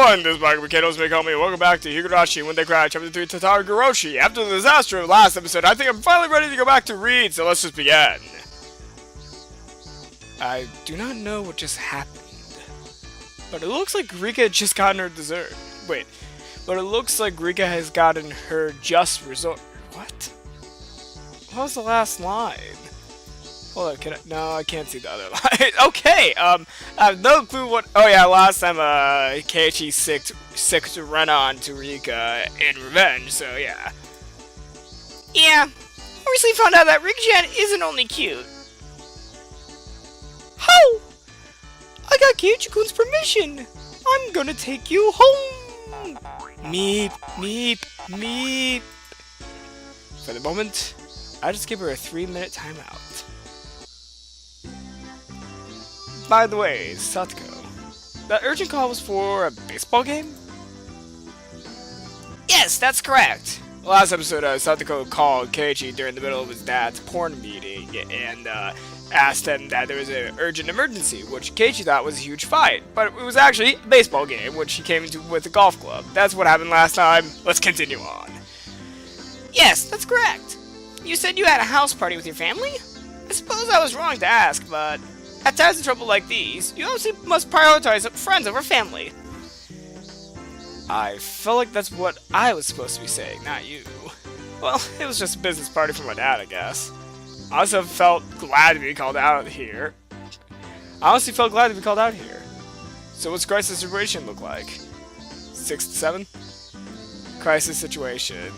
everyone, this is Micaityl, may call me. Welcome back to Higurashi When They Cry, Chapter 3, Tatarigoroshi. After the disaster of last episode, I think I'm finally ready to go back to read, so let's just begin. I do not know what just happened, but it looks like Rika had just gotten her dessert. Wait, but it looks like Rika has gotten her just resort. What? What was the last line? Hold on, can I? No, I can't see the other line. Okay, I have no clue what. Oh yeah, last time Keiichi sicked Rena onto Rika in revenge. So yeah. Yeah, I recently found out that Rika-chan isn't only cute. How? I got Keiichi-kun's permission. I'm gonna take you home. Meep, meep, meep. For the moment, I just give her a 3-minute timeout. By the way, Satoko, that urgent call was for a baseball game? Yes, that's correct. Last episode, Satoko called Keiichi during the middle of his dad's porn meeting and asked him that there was an urgent emergency, which Keiichi thought was a huge fight, but it was actually a baseball game, which he came into with a golf club. That's what happened last time. Let's continue on. Yes, that's correct. You said you had a house party with your family? I suppose I was wrong to ask, but at times of trouble like these, you obviously must prioritize friends over family. I felt like that's what I was supposed to be saying, not you. Well, it was just a business party for my dad, I guess. I also felt glad to be called out here. So what's crisis situation look like? 6 to 7? Crisis situation.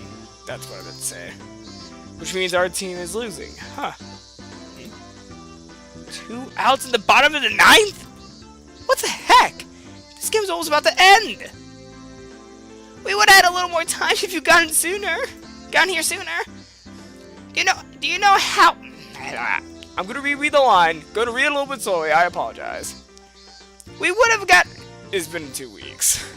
That's what I meant to say. Which means our team is losing, huh? 2 outs in the bottom of the 9th? What the heck? This game's almost about to end. We would have had a little more time if you gotten here sooner. Do you know how? I'm gonna reread the line. Gonna read it a little bit slowly. I apologize. We would have got. It's been 2 weeks.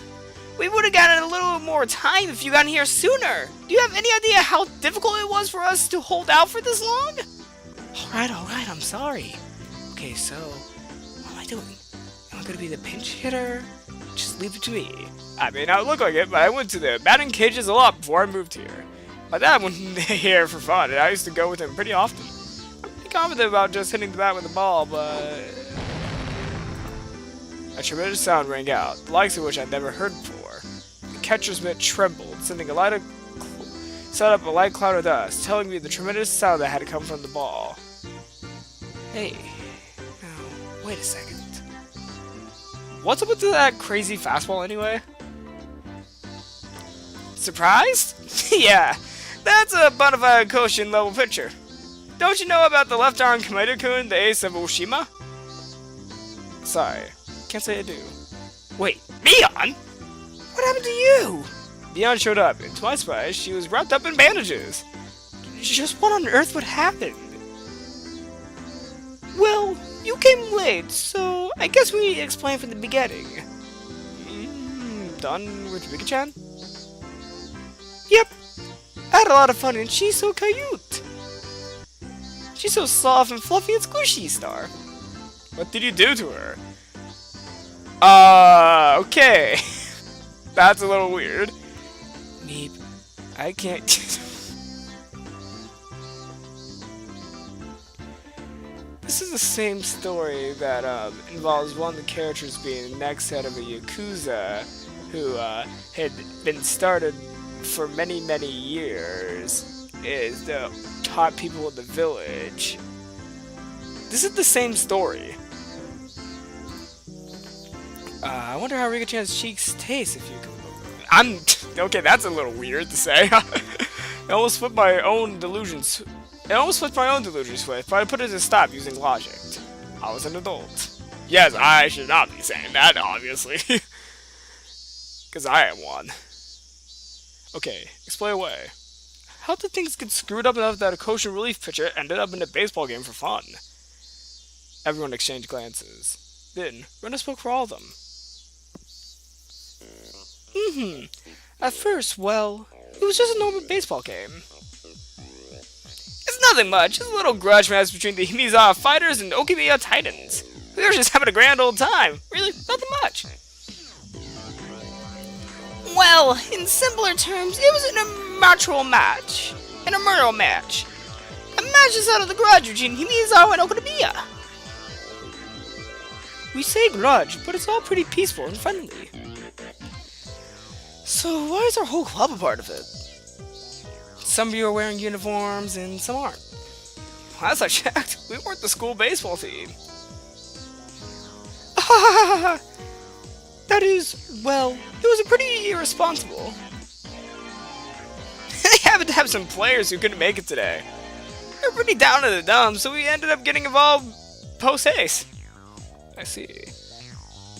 We would have gotten a little more time if you gotten here sooner. Do you have any idea how difficult it was for us to hold out for this long? Alright, I'm sorry. Okay, so, what am I doing? Am I gonna be the pinch hitter? Just leave it to me. I may not look like it, but I went to the batting cages a lot before I moved here. My dad went here for fun, and I used to go with him pretty often. I'm pretty confident about just hitting the bat with the ball, but... A tremendous sound rang out, the likes of which I'd never heard before. The catcher's mitt trembled, set up a light cloud of dust, telling me the tremendous sound that had to come from the ball. Hey, now, wait a second. What's up with that crazy fastball anyway? Surprised? Yeah, that's a Bonafide Koshin level pitcher. Don't you know about the left-arm Micaityl, the ace of Oshima? Sorry, can't say I do. Wait, Mion? What happened to you? Mion showed up, and to my surprise, she was wrapped up in bandages. Just what on earth would happen? Well, you came late, so I guess we need to explain from the beginning. Done with Rika-chan? Yep. I had a lot of fun, and she's so cute. She's so soft and fluffy and squishy, Star. What did you do to her? Okay. That's a little weird. Meep. I can't... This is the same story that involves one of the characters being the next head of a Yakuza who had been started for many, many years is the top people in the village. This is the same story. I wonder how Rika-chan's cheeks taste if you can... Okay, that's a little weird to say. I almost flipped my own delusions. But I put it to stop using logic. I was an adult. Yes, I should not be saying that, obviously. Because I am one. Okay, explain away. How did things get screwed up enough that a Koshin relief pitcher ended up in a baseball game for fun? Everyone exchanged glances. Then, Rena spoke for all of them. At first, well, it was just a normal baseball game. It's nothing much, just a little grudge match between the Himizawa Fighters and Okimiya Titans. We were just having a grand old time. Really, nothing much. Well, in simpler terms, it was an immature match. An immoral match. A match is out of the grudge between Himizawa and Oknomiya. We say grudge, but it's all pretty peaceful and friendly. So why is our whole club a part of it? Some of you are wearing uniforms and some aren't. Last I checked, we weren't the school baseball team. That is, well, it was a pretty irresponsible. They happened to have some players who couldn't make it today. They were pretty down in the dumps, so we ended up getting involved post-haste. I see.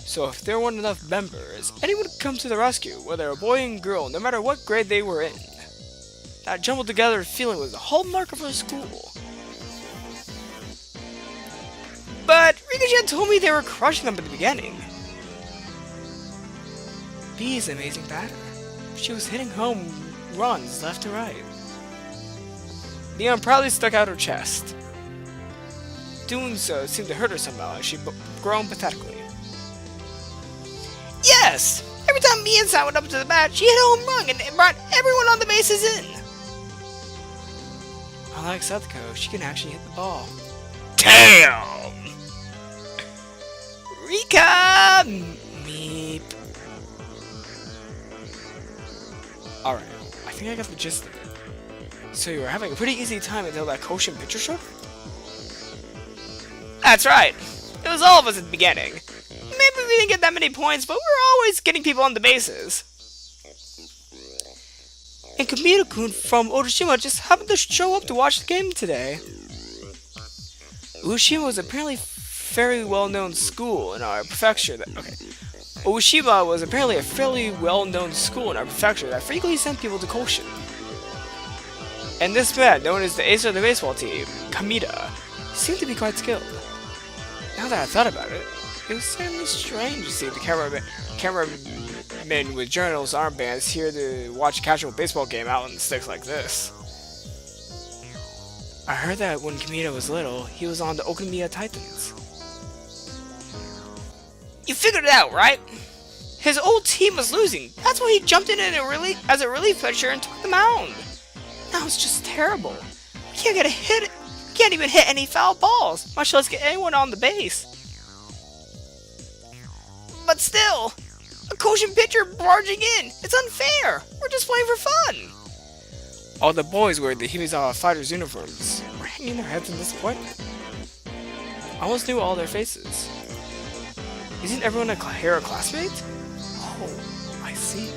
So if there weren't enough members, anyone could come to the rescue, whether a boy and girl, no matter what grade they were in. That jumbled together feeling was the hallmark of our school. But Rikachi had told me they were crushing them at the beginning. B's an amazing batter. She was hitting home runs left and right. Leon proudly stuck out her chest. Doing so seemed to hurt her somehow as she groaned pathetically. Yes! Every time me and Sai went up to the bat, she hit a home run and it brought everyone on the bases in. Unlike Setsuko, she can actually hit the ball. Damn! Rika! Meep. Alright, I think I got the gist of it. So you were having a pretty easy time until that Koshin pitcher showed? That's right. It was all of us at the beginning. Maybe we didn't get that many points, but we were always getting people on the bases. And Kamita-kun from Otoshima just happened to show up to watch the game today. Ushima was apparently very well-known school in our prefecture that Ushima was apparently a fairly well-known school in our prefecture that frequently sent people to Koshin. And this man, known as the ace of the baseball team, Kamita, seemed to be quite skilled. Now that I thought about it, it was certainly strange to see the cameramen with journals armbands here to watch a casual baseball game out in the sticks like this. I heard that when Kamita was little, he was on the Oknomiya Titans. You figured it out, right? His old team was losing. That's why he jumped in as a relief pitcher and took the mound. Now it's just terrible. We can't get a hit. We can't even hit any foul balls, much less get anyone on the base. But still, a Koshin pitcher barging in. It's unfair. We're just playing for fun. All the boys wearing the Himizawa Fighters uniforms were hanging their heads in disappointment. I almost knew all their faces. Isn't everyone a Hera classmate? Oh, I see.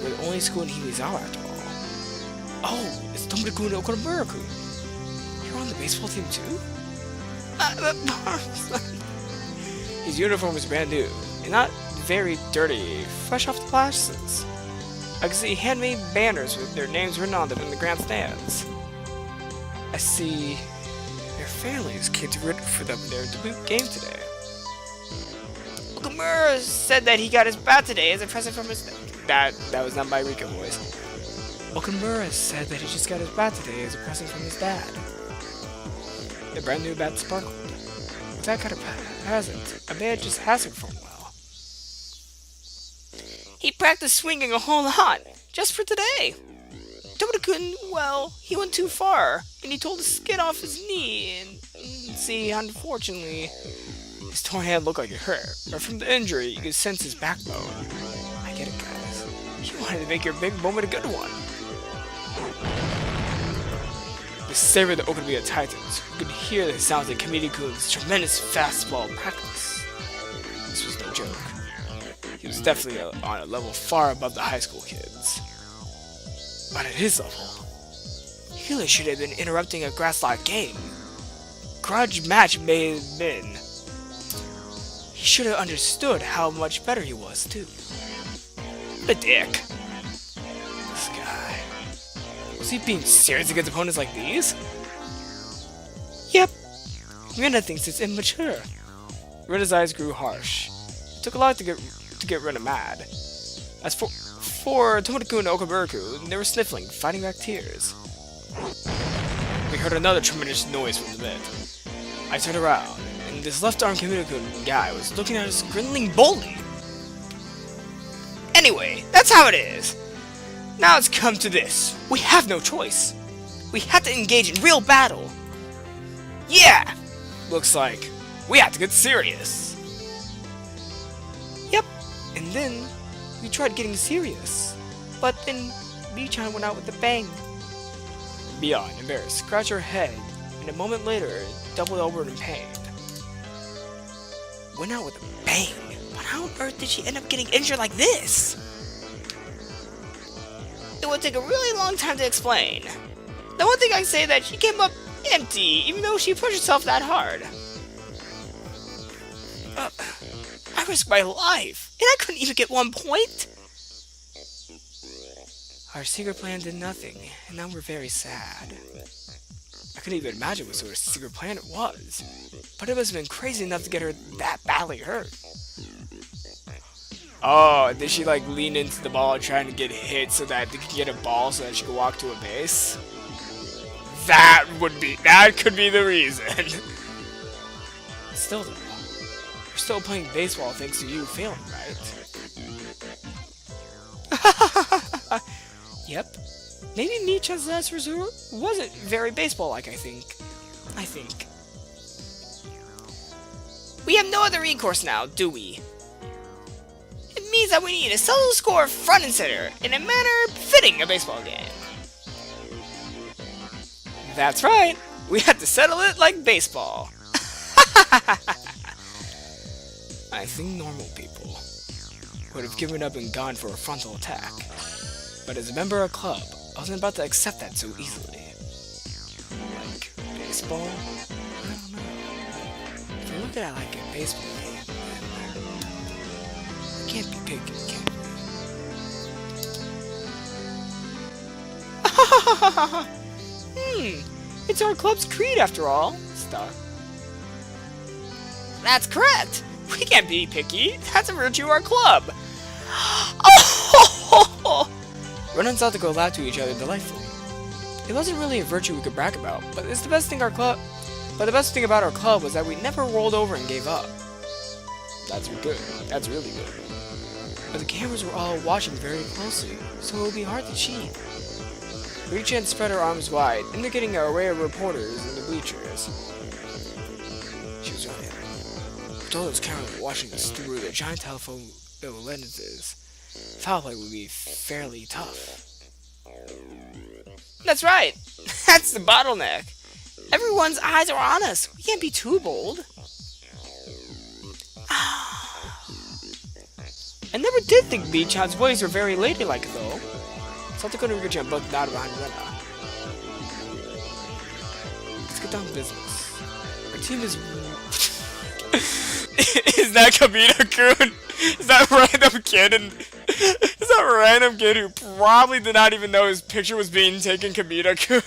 We're the only school in Himizawa after all. Oh, it's Tomodaku and Okamura-kun. You're on the baseball team too? His uniform was brand new, and not very dirty, fresh off the presses. I could see handmade banners with their names written on them in the grandstands. I see their families came to root for them in their debut game today. Okamura said that he got his bat today as a present from his... That was not my Rika voice. Okamura said that he just got his bat today as a present from his dad. The brand new bat sparkled. With that kind of present, a man just hasn't for a while. He practiced swinging a whole lot, just for today. Tomodaku, well, he went too far, and he told us to get off his knee, and see, unfortunately, his torn hand looked like it hurt, but from the injury, you could sense his backbone. I get it, guys. You wanted to make your big moment a good one. We savored the Oknomiya Titans. We could hear the sounds of Kamita-kun's tremendous fastball practice. This was no joke. He was definitely on a level far above the high school kids. But at his level, he really should have been interrupting a grass-like game. Grudge match may have been. He should have understood how much better he was, too. What a dick. This guy. Was he being serious against opponents like these? Yep. Rina thinks it's immature. Rina's eyes grew harsh. It took a lot to get Rina mad. As for Tomodaku and Okamura, they were sniffling, fighting back tears. We heard another tremendous noise from the mid. I turned around, and this left-arm Kamita-kun guy was looking at us grinning boldly. Anyway, that's how it is. Now it's come to this. We have no choice. We have to engage in real battle. Yeah! Looks like we have to get serious. Yep. And then we tried getting serious. But then Michan went out with a bang. Beyond embarrassed, scratched her head, and a moment later, doubled over in pain. Went out with a bang? But how on earth did she end up getting injured like this? It would take a really long time to explain. The one thing I can say is that she came up empty, even though she pushed herself that hard. I risked my life, and I couldn't even get 1 point. Our secret plan did nothing, and now we're very sad. I couldn't even imagine what sort of secret plan it was, but it must have been crazy enough to get her that badly hurt. Oh, did she like lean into the ball trying to get hit so that they could get a ball so that she could walk to a base? That could be the reason. Still though, you're still playing baseball thanks to you failing, right? Yep. Maybe Michan's last resort wasn't very baseball-like, I think. We have no other recourse now, do we? It means that we need to settle the score front and center, in a manner befitting a baseball game. That's right. We had to settle it like baseball. I think normal people would have given up and gone for a frontal attack. But as a member of a club, I wasn't about to accept that so easily. Like, baseball? I don't know. If you look at it like a baseball game, then can't be picky, can we? It's our club's creed after all. Star. That's correct. We can't be picky. That's a virtue of our club. Oh! Ren and Satoko laughed to each other delightfully. It wasn't really a virtue we could brag about, but it's the best thing the best thing about our club was that we never rolled over and gave up. That's good. That's really good. But the cameras were all watching very closely, so it would be hard to cheat. Richan spread her arms wide, indicating an array of reporters in the bleachers. She was right. With all those cameras watching us through the giant telephone lenses, foul play would be fairly tough. That's right. That's the bottleneck. Everyone's eyes are on us. We can't be too bold. I never did think Michan's ways were very ladylike, though. Satoko and Richan both nodded behind Rena. Let's get down to business. Our team is... Is that Kamita-kun? Is that random kid who probably did not even know his picture was being taken Kamita-kun?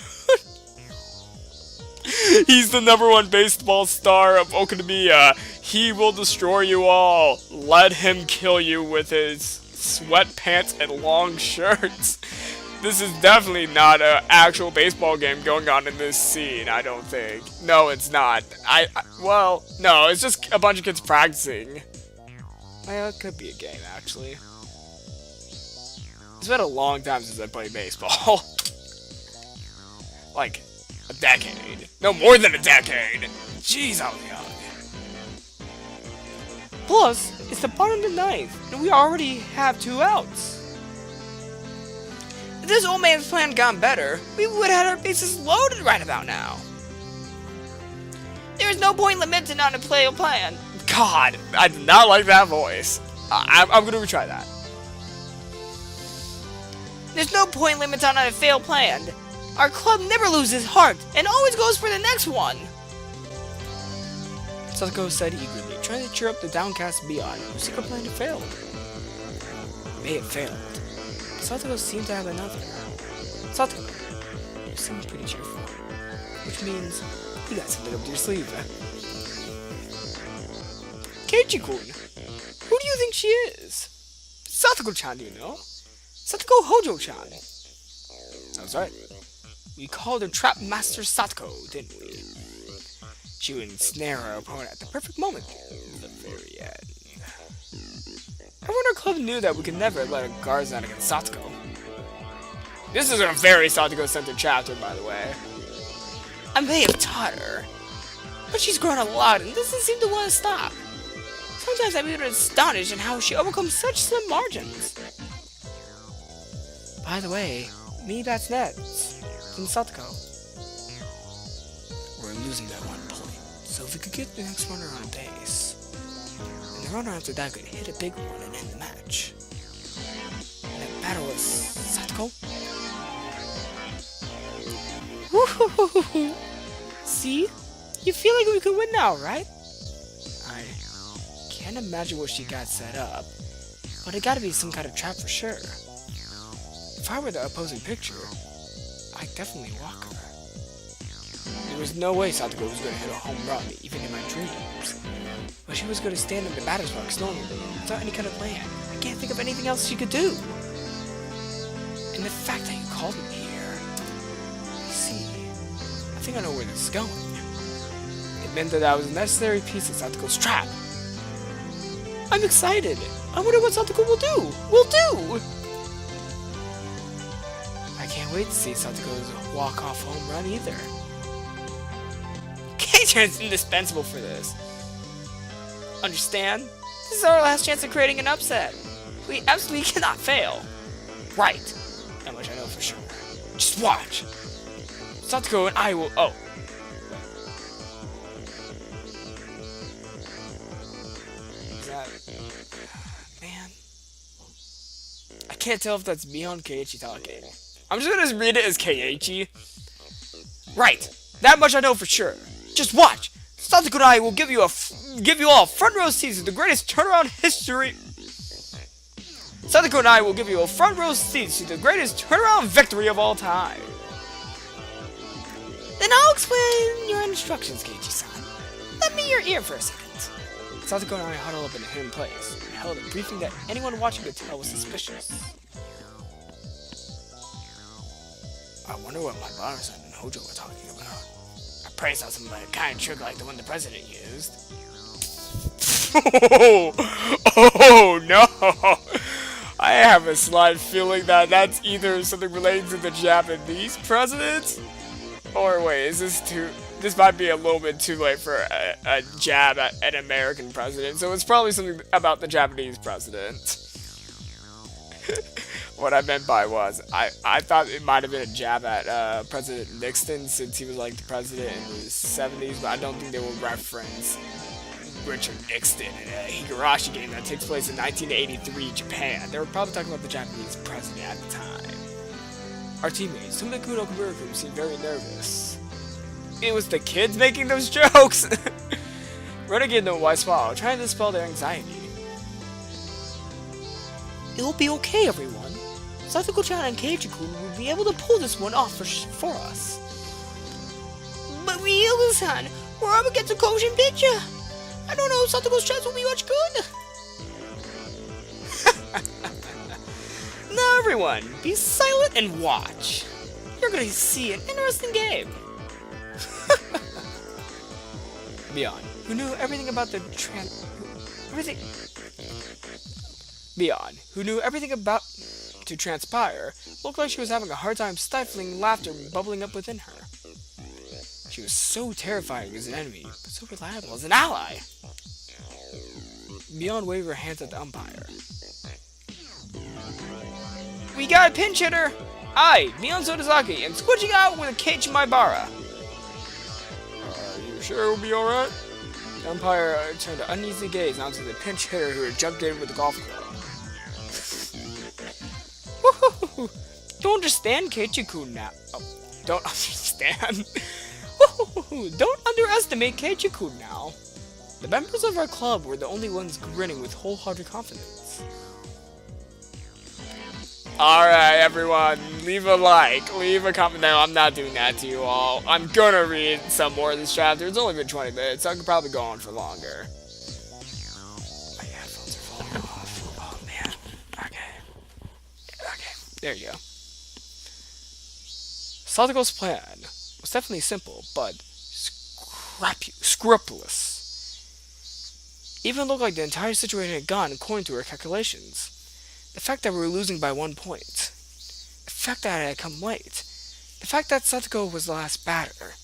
He's the #1 baseball star of Okamiya. He will destroy you all. Let him kill you with his sweatpants and long shirts. This is definitely not an actual baseball game going on in this scene, I don't think. No, it's not. Well, no, it's just a bunch of kids practicing. Well, it could be a game, actually. It's been a long time since I played baseball. Like, a decade. No, more than a decade. Jeez, I was young. Plus, it's the bottom of the 9th, and we already have 2 outs. If this old man's plan had gone better, we would have had our bases loaded right about now. There is no point limited on a play plan. God, I did not like that voice. I'm gonna retry that. There's no point limit on a failed plan. Our club never loses heart and always goes for the next one. Satoko said eagerly, trying to cheer up the downcast Beyond, whose secret plan had failed. May have failed. Satoko seemed to have another. Satoko, you seem pretty cheerful. Which means you got something up your sleeve. Keiichi-kun, who do you think she is? Satoko-chan, you know? Satoko Hojo-chan. That's right. We called her Trap Master Satoko, didn't we? She would ensnare her opponent at the perfect moment. The very end. Everyone in our club knew that we could never let our guards down against Satoko. This is a very Satoko-centered chapter, by the way. I may have taught her, but she's grown a lot and doesn't seem to want to stop. Sometimes I'm even astonished at how she overcomes such slim margins. By the way, me that's Neds and Satoko. We're losing by 1 point, so if we could get the next runner on base, and the runner after that could hit a big one and end the match. And that battle was Satoko. Woo-hoo-hoo-hoo-hoo. See? You feel like we could win now, right? I can't imagine what she got set up, but it gotta be some kind of trap for sure. If I were the opposing pitcher, I'd definitely walk her. There was no way Satoko was going to hit a home run, even in my dreams. But she was going to stand in the batter's box normally, without any kind of plan. I can't think of anything else she could do. And the fact that you called me here... I see. I think I know where this is going. It meant that I was a necessary piece of Satoko's trap. I'm excited. I wonder what Satoko will do. I can't wait to see Satoko's walk-off home run either. K-Turn's indispensable for this. Understand? This is our last chance of creating an upset. We absolutely cannot fail. Right. That much I know for sure. Just watch. Satoko and I will... Oh. Is that... Man. I can't tell if that's beyond Keiichi talking. I'm just gonna read it as Keiichi. Right. That much I know for sure. Just watch. Satoko and I will give you all front row seats to the greatest turnaround history. Satoko and I will give you a front row seats to the greatest turnaround victory of all time. Then I'll explain your instructions, Keiichi-san. Let me your ear for a second. Satoko and I huddled up in a hidden place and held a briefing that anyone watching could tell was suspicious. I wonder what my Barasan and Hojo were talking about. I pray it's not some kind of trick like the one the president used. Oh no! I have a slight feeling that that's either something related to the Japanese president, or wait, is this too... This might be a little bit too late for a jab at an American president, so it's probably something about the Japanese president. What I meant by was, I thought it might have been a jab at President Nixon, since he was like the president in the 70s, but I don't think they will reference Richard Nixon in a Higurashi game that takes place in 1983 Japan. They were probably talking about the Japanese president at the time. Our teammates, Tomeku no Kumuraku, seemed very nervous. It was the kids making those jokes! Renegade no wise smile, trying to dispel their anxiety. It'll be okay, everyone. Satoko-chan and Keiichi-kun will be able to pull this one off for us. But Ryugu-san, we're up against a Koshin picture. I don't know if Satoko's chance will be much good. Now everyone, be silent and watch. You're going to see an interesting game. Beyond, who knew everything about the Beyond, who knew everything about to transpire, looked like she was having a hard time stifling laughter bubbling up within her. She was so terrifying as an enemy, but so reliable as an ally. Beyond waved her hands at the umpire. We got a pinch hitter! I, Beyond Sodazaki, am switching out with a Keiichi Maibara. Are you sure it will be alright? The umpire turned an uneasy gaze onto the pinch hitter who had jumped in with the golf club. Don't understand, Keiichi-kun now. Oh, don't understand? Don't underestimate Keiichi-kun now. The members of our club were the only ones grinning with wholehearted confidence. Alright, everyone, leave a like, leave a comment. No, I'm not doing that to you all. I'm gonna read some more of this chapter. It's only been 20 minutes, so I could probably go on for longer. My headphones are falling off. Oh, man. Okay, there you go. Satoko's plan was definitely simple, but scrupulous. Even looked like the entire situation had gone according to her calculations. The fact that we were losing by 1 point. The fact that I had come late. The fact that Satoko was the last batter.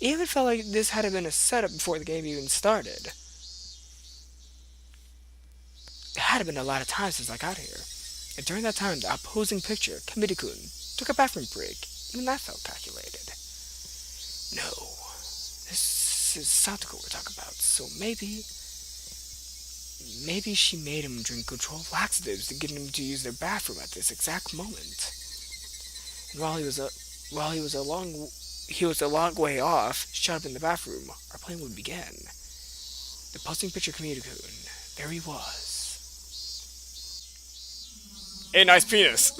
It even felt like this had been a setup before the game even started. It had been a lot of time since I got here. And during that time, the opposing pitcher, Kamita-kun, took a bathroom break. Even that felt calculated. No. This is Satoko we're talking about, so maybe she made him drink controlled laxatives to get him to use their bathroom at this exact moment. And while he was a long way off, shut up in the bathroom, our plan would begin. The opposing pitcher Kamita-kun, there he was. A nice penis.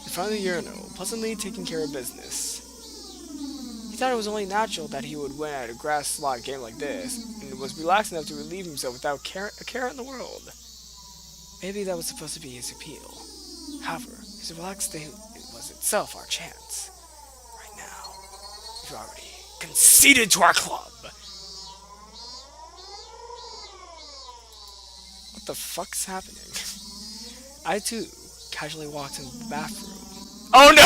In front of the urinal, pleasantly taking care of business. He thought it was only natural that he would win at a grass slot game like this, and was relaxed enough to relieve himself without a care in the world. Maybe that was supposed to be his appeal. However, his relaxed state was itself our chance. Right now, we've already conceded to our club. What the fuck's happening? I too casually walked into the bathroom. Oh no!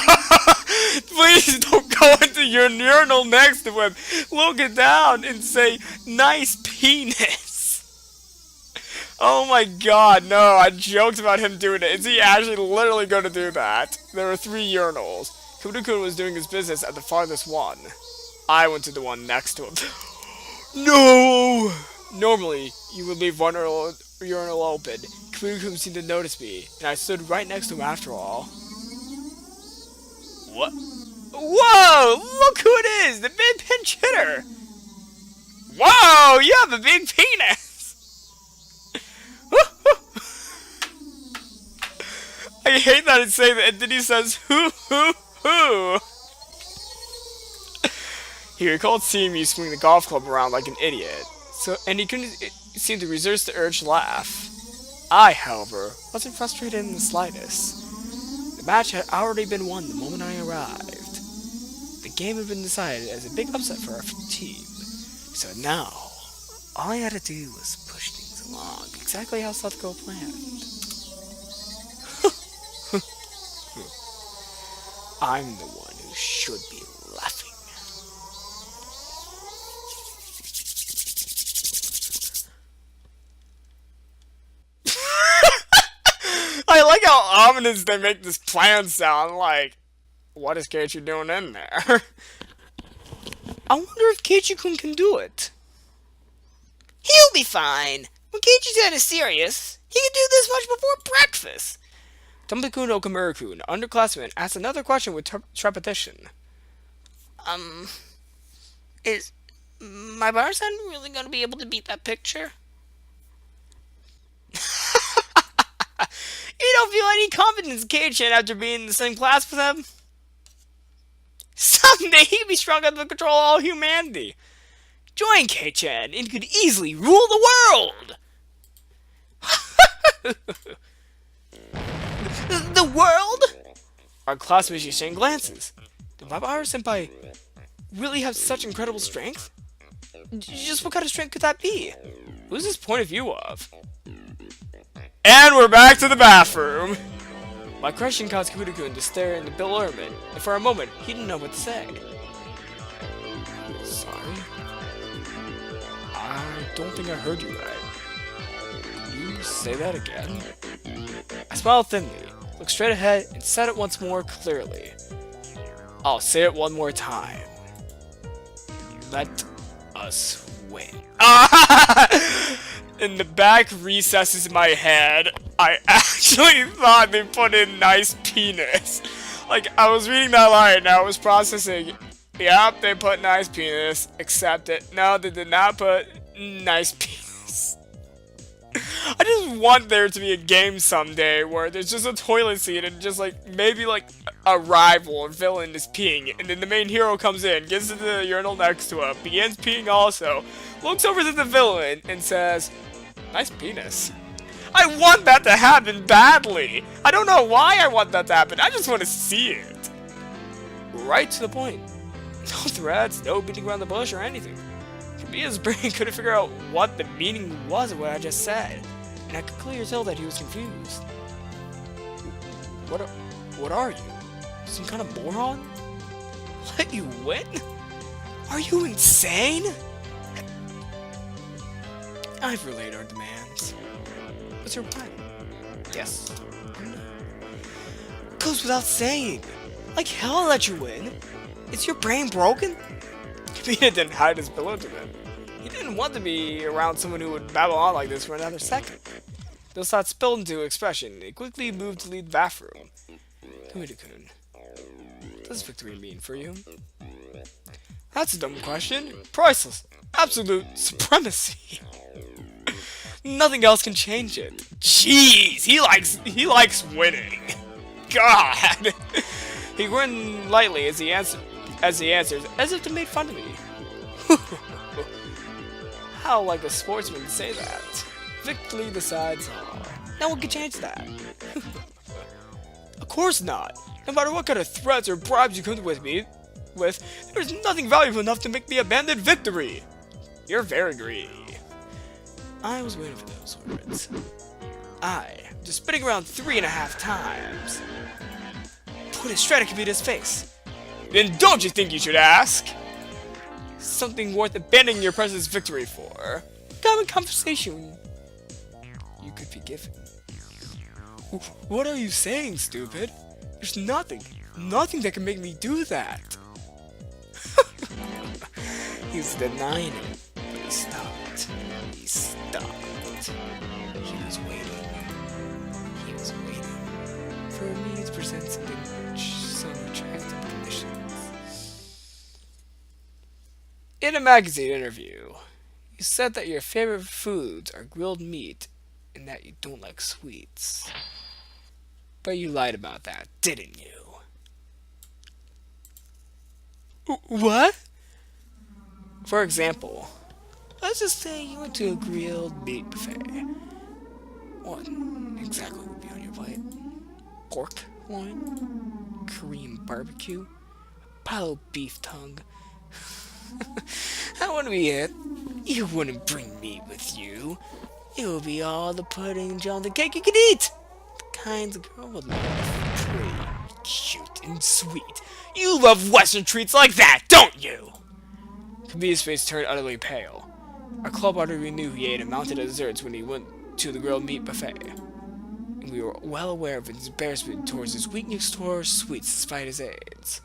Please don't go into your urinal next to him. Look it down and say, "Nice penis." Oh my god, no, I joked about him doing it. Is he actually literally going to do that? There were 3 urinals. Kamita-kun was doing his business at the farthest one. I went to the one next to him. No! Normally, you would leave one urinal open. Kamita-kun seemed to notice me, and I stood right next to him after all. What? Whoa! Look who it is! The big pinch hitter! Whoa! You have a big penis! I hate that it's saying that, and then he says, hoo. He recalled seeing me swing the golf club around like an idiot, and he couldn't seem to resist the urge to laugh. I, however, wasn't frustrated in the slightest. The match had already been won the moment I arrived. The game had been decided as a big upset for our team, so now, all I had to do was push things along exactly how Satoko planned. I'm the one who should be laughing. I like how ominous they make this plan sound. Like, what is Keiichi doing in there? I wonder if Keiichi-kun can do it. He'll be fine. When Keiichi's that is serious, he can do this much before breakfast. Tomoki-kun Okamura-kun, underclassman, asked another question with trepidation. Is my bar-son really going to be able to beat that picture? You don't feel any confidence in Keiichi after being in the same class with him? Someday he'd be strong enough to control all humanity. Join Keiichi and he could easily rule the world! The world? Our classmates exchanged glances. Did Mabahara-senpai really have such incredible strength? Just what kind of strength could that be? Who's his point of view of? And we're back to the bathroom! My question caused Kamita-kun to stare into bewilderment, and for a moment, he didn't know what to say. Sorry? I don't think I heard you right. Can you say that again? I smiled thinly, looked straight ahead, and said it once more clearly. I'll say it one more time. Let us win. In the back recesses of my head, I actually thought they put in nice penis. Like, I was reading that line and I was processing, yep, they put nice penis, accept it. No, they did not put nice penis. I just want there to be a game someday where there's just a toilet seat and just like, maybe like a rival or villain is peeing, and then the main hero comes in, gets to the urinal next to him, begins peeing also, looks over to the villain and says, nice penis. I want that to happen badly. I don't know why I want that to happen. I just want to see it. Right to the point. No threats, no beating around the bush or anything. Mia's brain couldn't figure out what the meaning was of what I just said, and I could clearly tell that he was confused. What are you? Some kind of moron? Let you win? Are you insane? I've relayed our demands. What's your plan? Yes or no? Goes without saying. Like hell I let you win. Is your brain broken? Kamina didn't hide his bewilderment. He didn't want to be around someone who would babble on like this for another second. Those thoughts spilled into expression. He quickly moved to leave the bathroom. Kamina-kun, what does victory mean for you? That's a dumb question. Priceless. Absolute supremacy. Nothing else can change it. Jeez, he likes winning. God. He grinned lightly as he answers, as if to make fun of me. How like a sportsman to say that. Victory decides all. No one can change that. Of course not. No matter what kind of threats or bribes you come with me with, there's nothing valuable enough to make me abandon victory. You're very greedy. I was waiting for those words. Just spinning around 3.5 times. Put it straight at Kamita's face. Then don't you think you should ask? Something worth abandoning your precious victory for. Common conversation you could be given. What are you saying, stupid? There's nothing that can make me do that. He's denying it, but he stopped. He was waiting. For me to present something so attractive conditions. In a magazine interview, you said that your favorite foods are grilled meat and that you don't like sweets. But you lied about that, didn't you? What? For example, let's just say you went to a grilled meat buffet. What exactly would be on your plate? Pork loin? Korean barbecue? Palo beef tongue? That wouldn't be it. You wouldn't bring meat with you. It would be all the pudding and jam, the cake you could eat. The kinds of girl would love. Pretty, cute, and sweet. You love Western treats like that, don't you? Kamita's face turned utterly pale. Our club already knew he ate a mountain of desserts when he went to the grilled meat buffet. And we were well aware of his embarrassment towards his weakness towards sweets despite his age.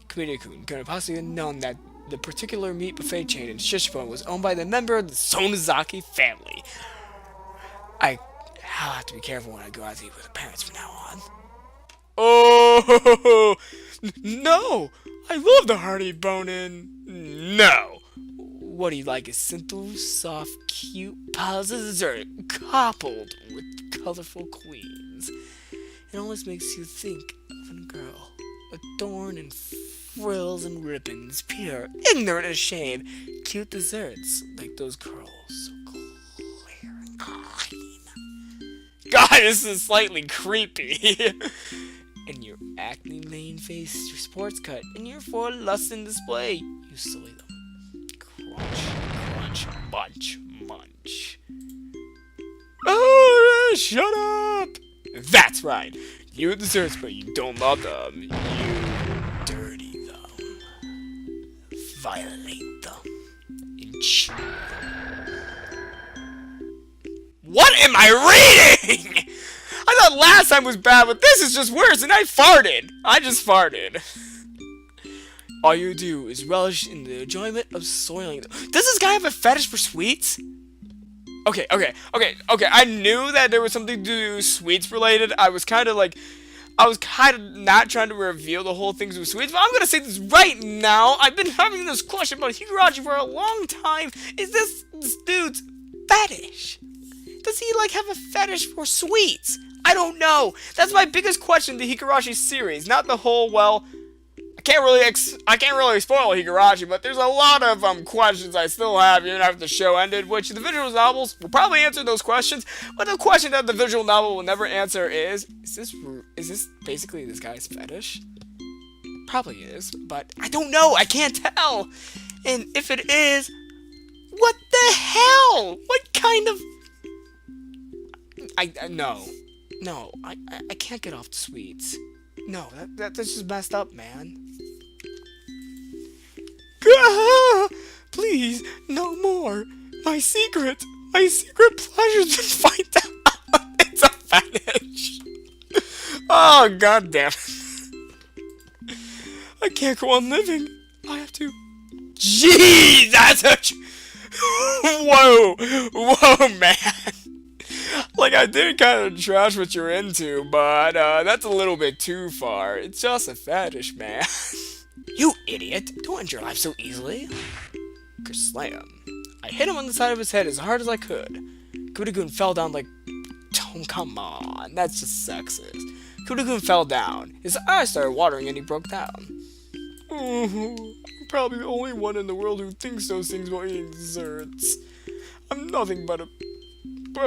Kamita-kun could have possibly known that the particular meat buffet chain in Shishibun was owned by the member of the Sonozaki family. I'll have to be careful when I go out to eat with the parents from now on. Oh, no! I love the hearty bone-in. No! What do you like is simple, soft, cute piles of dessert coupled with colorful queens. It almost makes you think of a girl, adorned in frills and ribbons, pure, ignorant, and ashamed. Cute desserts like those curls, so clear and clean. God, this is slightly creepy. And your acne-laden face, your sports cut, and your full lust in display. You sully them. Crunch, crunch, munch. Oh, shut up! That's right. You eat desserts, but you don't love them. You dirty them. Violate them. And chew them. What am I reading? I thought last time was bad, but this is just worse, and I farted. I just farted. All you do is relish in the enjoyment of soiling them. Does this guy have a fetish for sweets? Okay. I knew that there was something to do sweets related. I was kind of not trying to reveal the whole things with sweets, but I'm gonna say this right now. I've been having this question about Higurashi for a long time. Is this dude's fetish? Does he have a fetish for sweets? I don't know. That's my biggest question in the Higurashi series. Not the whole, I can't really spoil Higurashi, but there's a lot of questions I still have even after the show ended, which the visual novels will probably answer those questions, but the question that the visual novel will never answer is this basically this guy's fetish? Probably is, but I don't know. I can't tell. And if it is, What the hell? What kind of... No, I can't get off the sweets. No, that's just messed up, man. Please, no more. My secret pleasure's been find out. It's a fetish. Oh, god damn it. I can't go on living. I have to. Jeez, that's a... Whoa, man. Like, I did kind of trash what you're into, but that's a little bit too far. It's just a fetish, man. You idiot. Don't end your life so easily. Slam. I hit him on the side of his head as hard as I could. Kudagun fell down like... Oh, come on. That's just sexist. Kudagun fell down. His eyes started watering and he broke down. I'm probably the only one in the world who thinks those things while eating desserts. I'm nothing but a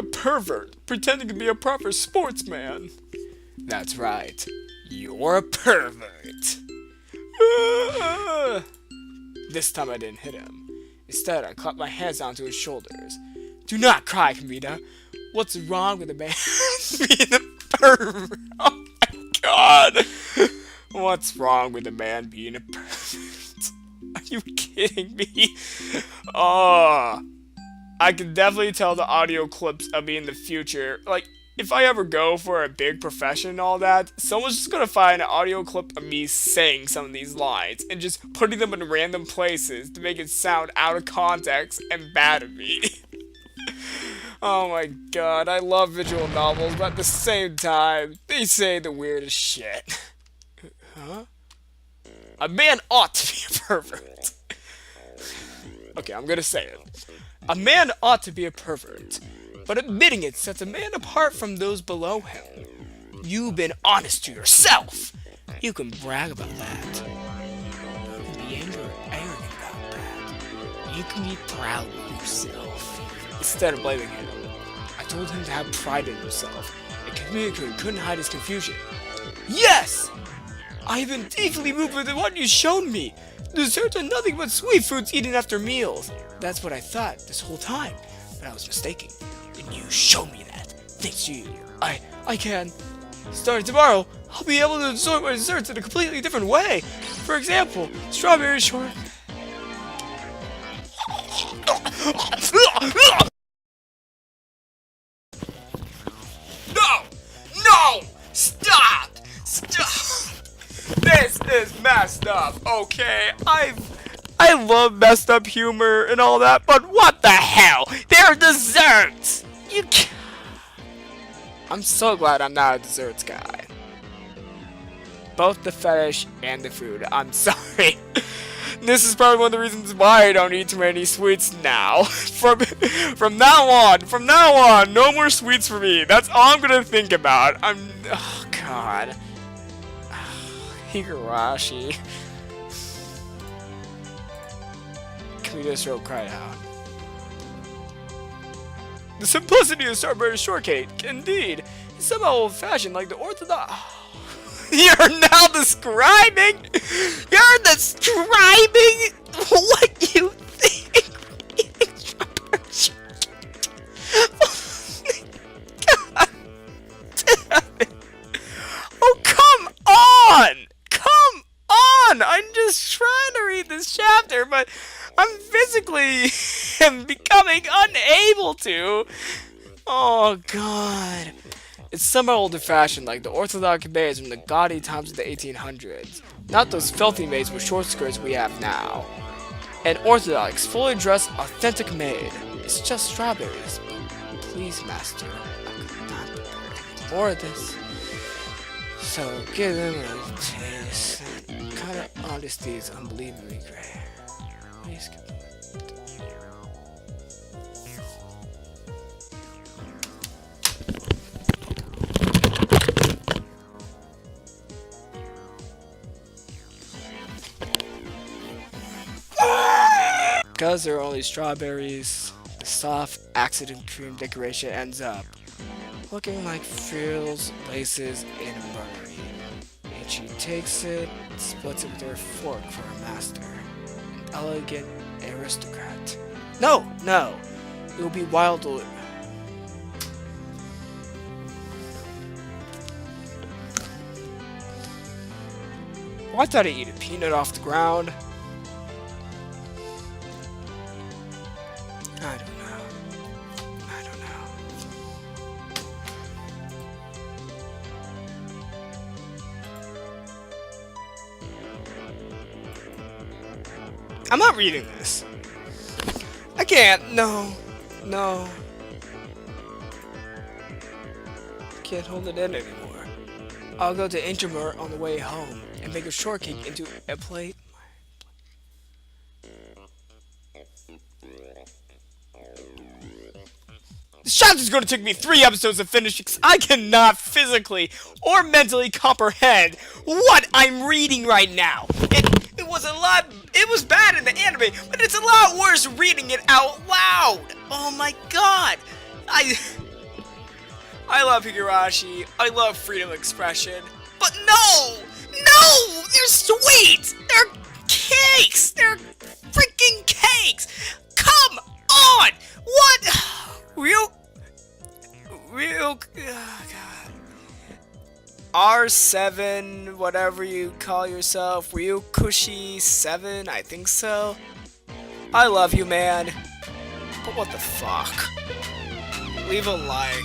pervert, pretending to be a proper sportsman. That's right. You're a pervert. This time I didn't hit him. Instead, I clapped my hands down to his shoulders. Do not cry, Kamita. What's wrong with a man being a pervert? Oh my god. What's wrong with a man being a pervert? Are you kidding me? Oh, I can definitely tell the audio clips of me in the future. Like, if I ever go for a big profession and all that, someone's just gonna find an audio clip of me saying some of these lines and just putting them in random places to make it sound out of context and bad of me. Oh my god, I love visual novels, but at the same time, they say the weirdest shit. Huh? A man ought to be a pervert. Okay, I'm gonna say it. A man ought to be a pervert, but admitting it sets a man apart from those below him. You've been honest to yourself. You can brag about that. You can be arrogant about that. You can be proud of yourself. Instead of blaming him, I told him to have pride in himself and communicate couldn't hide his confusion. Yes! I've been deeply moved with what you showed me. Desserts are nothing but sweet foods eaten after meals. That's what I thought this whole time, but I was mistaken. And you showed me that. Thanks to you, I can. Starting tomorrow, I'll be able to enjoy my desserts in a completely different way. For example, strawberry short. No! Stop! This is messed up, okay? I love messed up humor and all that, but what the hell? They're desserts! You can't... I'm so glad I'm not a desserts guy. Both the fetish and the food. I'm sorry. This is probably one of the reasons why I don't eat too many sweets now. From now on, no more sweets for me. That's all I'm gonna think about. Oh god. Higurashi. Kamita's throat cried out. The simplicity of strawberry shortcake, indeed, is somehow old-fashioned like the orthodox. You're now describing what you think. God damn it. Oh, come on! Come on! I'm just trying to read this chapter, but I'm physically becoming unable to. Oh, God. It's somehow older-fashioned, like the orthodox maids from the gaudy times of the 1800s. Not those filthy maids with short skirts we have now. An orthodox, fully dressed, authentic maid. It's just strawberries. Please, master, I could not prepare more of this. So give them a taste. Kind of honesty is unbelievably rare. Please give them because they're only strawberries, the soft accident cream decoration ends up looking like frills, laces, and embroidery. And she takes it, splits it with her fork for her master, an elegant aristocrat. No, no. It will be wild. Oh, I thought I'd eat a peanut off the ground. I don't know. I don't know. I'm not reading this. I can't. No. No. Can't hold it in anymore. I'll go to Intermart on the way home and make a shortcake into a plate. This challenge is going to take me 3 episodes to finish because I cannot physically or mentally comprehend what I'm reading right now. It was bad in the anime, but it's a lot worse reading it out loud. Oh my god. I love Higurashi. I love freedom of expression. But no! No! They're sweet! They're cakes! They're freaking cakes! Come on! What? Real, oh god. R7, whatever you call yourself, Real Cushy 7, I think so. I love you, man. But what the fuck? Leave a like.